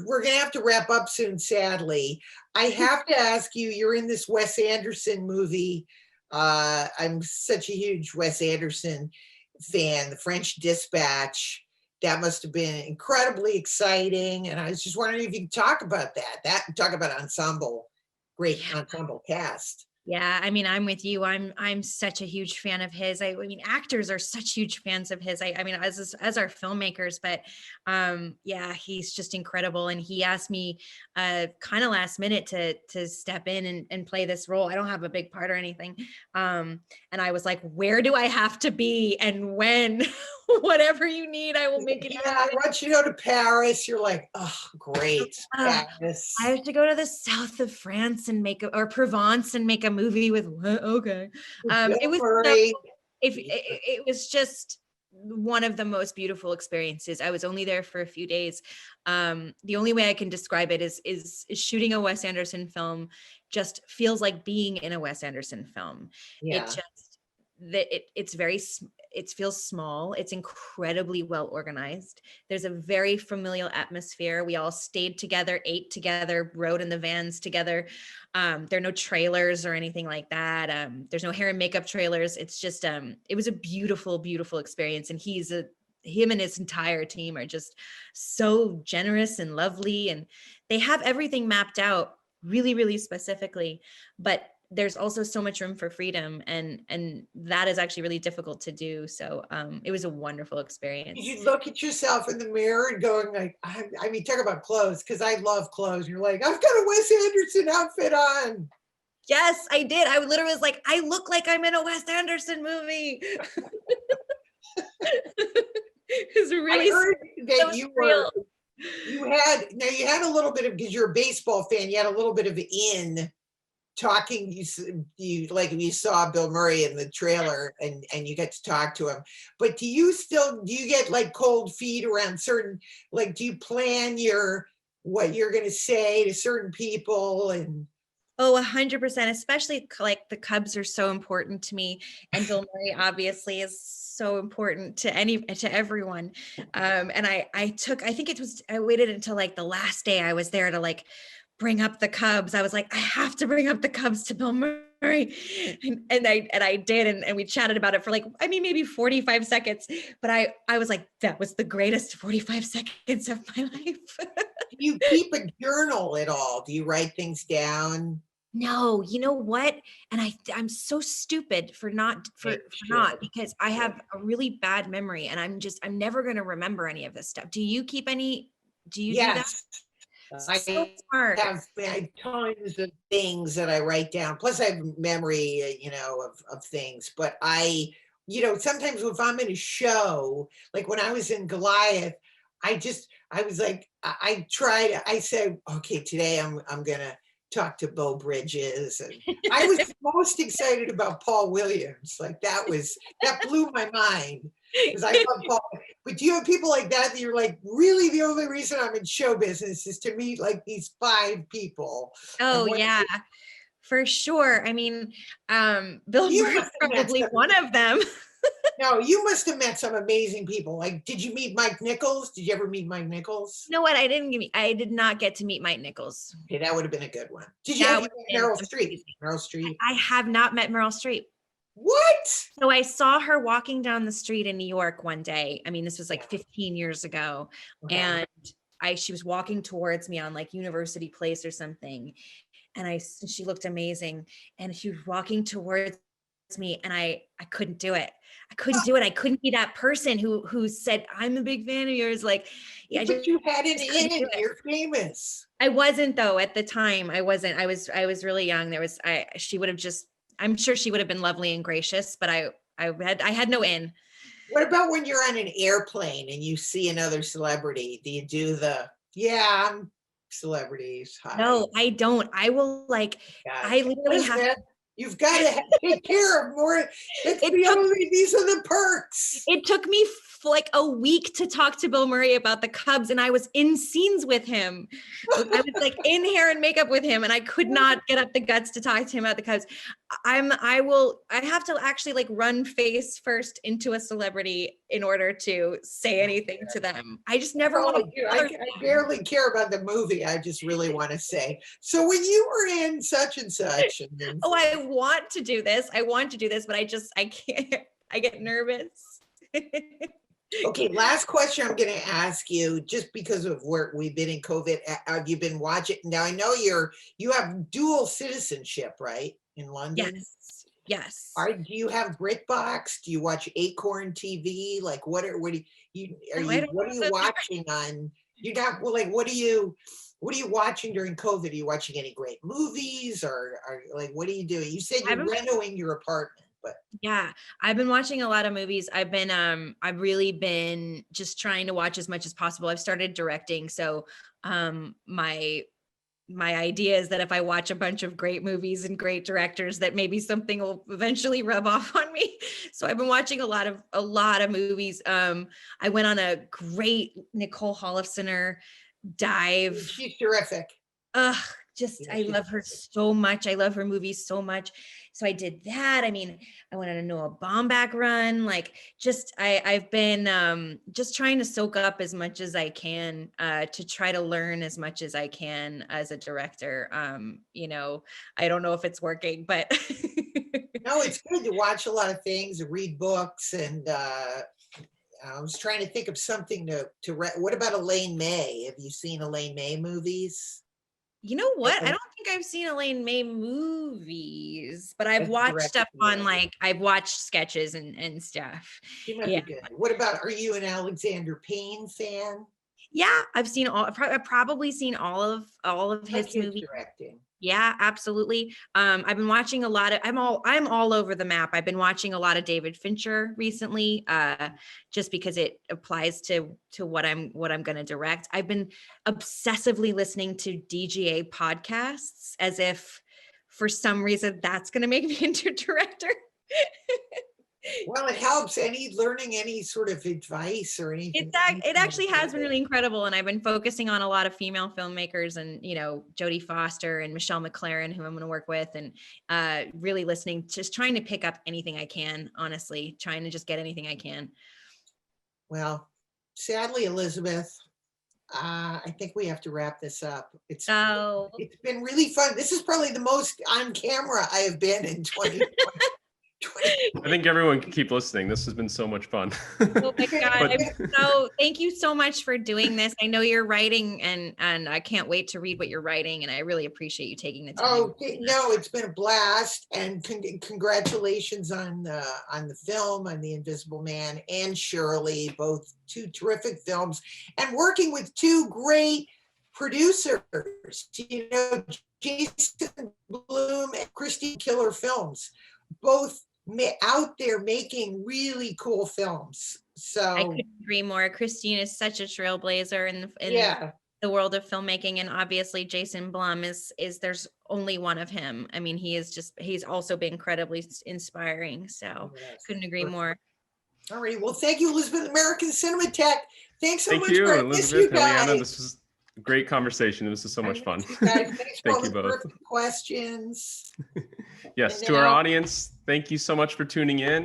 We're gonna have to wrap up soon, sadly. I have to ask you, you're in this Wes Anderson movie. I'm such a huge Wes Anderson fan, The French Dispatch. That must have been incredibly exciting. And I was just wondering if you could talk about that. Talk about great ensemble cast. Yeah, I mean, I'm with you. I'm such a huge fan of his. I mean, actors are such huge fans of his. I mean, as our filmmakers, but yeah, he's just incredible. And he asked me kind of last minute to step in and play this role. I don't have a big part or anything. And I was like, where do I have to be and when? Whatever you need, I will make it happen. Once you go to Paris, you're like, oh, great. Paris. I have to go to the south of France and or Provence and make a movie with, okay. It was just one of the most beautiful experiences. I was only there for a few days. The only way I can describe it is shooting a Wes Anderson film just feels like being in a Wes Anderson film. Yeah. It feels small. It's incredibly well organized. There's a very familial atmosphere. We all stayed together, ate together, rode in the vans together. There are no trailers or anything like that. There's no hair and makeup trailers. It's just, it was a beautiful, beautiful experience. And him and his entire team are just so generous and lovely. And they have everything mapped out really, really specifically, but there's also so much room for freedom, and that is actually really difficult to do. So it was a wonderful experience. Did you look at yourself in the mirror and going like, I mean, talk about clothes, because I love clothes. You're like, I've got a Wes Anderson outfit on. Yes, I did. I literally was like, I look like I'm in a Wes Anderson movie. It's really. I heard that you had a little bit of, because you're a baseball fan, you had a little bit of talking, you saw Bill Murray in the trailer and you get to talk to him, but do you get like cold feet around certain, like, do you plan what you're going to say to certain people? And 100%, especially like the Cubs are so important to me, and Bill Murray obviously is so important to everyone. And I waited until like the last day I was there to like bring up the Cubs. I was like, I have to bring up the Cubs to Bill Murray. And I did. And we chatted about it for like, I mean, maybe 45 seconds, but I was like, that was the greatest 45 seconds of my life. Do you keep a journal at all? Do you write things down? No, you know what? And I'm so stupid for not, because I have a really bad memory and I'm never going to remember any of this stuff. Do you keep any, do you do that? I have tons of things that I write down. Plus I have memory, of things, but sometimes if I'm in a show, like when I was in Goliath, I said, okay, today I'm going to talk to Beau Bridges. And I was most excited about Paul Williams. Like that blew my mind. Because I love Paul. But do you have people like that you're like, really the only reason I'm in show business is to meet like these 5 people? Oh And yeah, for sure. I mean, Bill You Murray's must have met probably some- one of them. No, you must have met some amazing people. Like, did you meet Mike Nichols? Did you ever meet Mike Nichols? You know what? I did not get to meet Mike Nichols. Okay, that would have been a good one. Did you That have would've Meryl been Streep? amazing. Meryl Streep. I have not met Meryl Streep. What? So I saw her walking down the street in New York one day. I mean, this was like 15 years ago. Okay. And she was walking towards me on like University Place or something. And she looked amazing. And she was walking towards me and I couldn't do it. I couldn't do it. I couldn't be that person who said, I'm a big fan of yours. Like, yeah, But you had an just couldn't do in. it. You're famous. I wasn't though at the time. I wasn't. I was really young. I'm sure she would have been lovely and gracious, but I had no in. What about when you're on an airplane and you see another celebrity? Do you do I'm celebrities? Hi. No, I don't. I will like, God. I literally have Elizabeth, you've got to take care of more. These are the perks. It took me like a week to talk to Bill Murray about the Cubs, and I was in scenes with him. I was like in hair and makeup with him, and I could not get up the guts to talk to him about the Cubs. I have to actually like run face first into a celebrity in order to say anything to them. I just never want to. I barely care about the movie. I just really want to say. So when you were in such and such, and then, Oh, I want to do this. But I can't. I get nervous. okay, last question I'm going to ask you, just because of where we've been in COVID, have you been watching? Now I know you have dual citizenship, right? In London? Yes. Do you have BritBox? Do you watch Acorn TV? Like what are you watching on? You're not well, like what are you watching during COVID? Are you watching any great movies or like what are you doing? You said you're renovating your apartment. But yeah, I've been watching a lot of movies. I've really been just trying to watch as much as possible. I've started directing. So my idea is that if I watch a bunch of great movies and great directors, that maybe something will eventually rub off on me. So I've been watching a lot of movies. I went on a great Nicole Holofcener dive. She's terrific. I love her so much. I love her movies so much. So I did that. I mean, I went on a Noah Baumbach run. Like I've been just trying to soak up as much as I can to try to learn as much as I can as a director. I don't know if it's working, but. No, it's good to watch a lot of things, read books, and I was trying to think of something to read. What about Elaine May? Have you seen Elaine May movies? You know what? I don't think I've seen Elaine May movies, but I've watched stuff on I've watched sketches and stuff. She might be good. What about, are you an Alexander Payne fan? Yeah, I've probably seen all of his movies. Directing. Yeah, absolutely. I've been watching a lot of, I'm all over the map. I've been watching a lot of David Fincher recently, just because it applies to what I'm going to direct. I've been obsessively listening to DGA podcasts as if for some reason that's going to make me into a director. Well, it helps. Learning any sort of advice or anything. It actually has been really incredible. And I've been focusing on a lot of female filmmakers and, Jodie Foster and Michelle McLaren, who I'm going to work with, and really listening, just trying to pick up anything I can, honestly, trying to just get anything I can. Well, sadly, Elizabeth, I think we have to wrap this up. It's been really fun. This is probably the most on camera I have been in 2020. I think everyone can keep listening. This has been so much fun. Oh my God. Thank you so much for doing this. I know you're writing and I can't wait to read what you're writing, and I really appreciate you taking the time. Oh, no, it's been a blast, and congratulations on the film, on The Invisible Man and Shirley, both two terrific films, and working with two great producers, Jason Blum and Christine Killer Films, both out there making really cool films. So I couldn't agree more. Christine is such a trailblazer in the world of filmmaking, and obviously Jason Blum is there's only one of him. I mean, he's also been incredibly inspiring. So couldn't agree more. All right. Well, thank you, Elizabeth, American Cinematheque. Thanks so Thank much. you, I miss you Elizabeth, guys. Illeana. This was a great conversation. This is so much fun. You guys. Thanks for all Thank you the both. perfect questions. Yes, And to our now- audience, thank you so much for tuning in.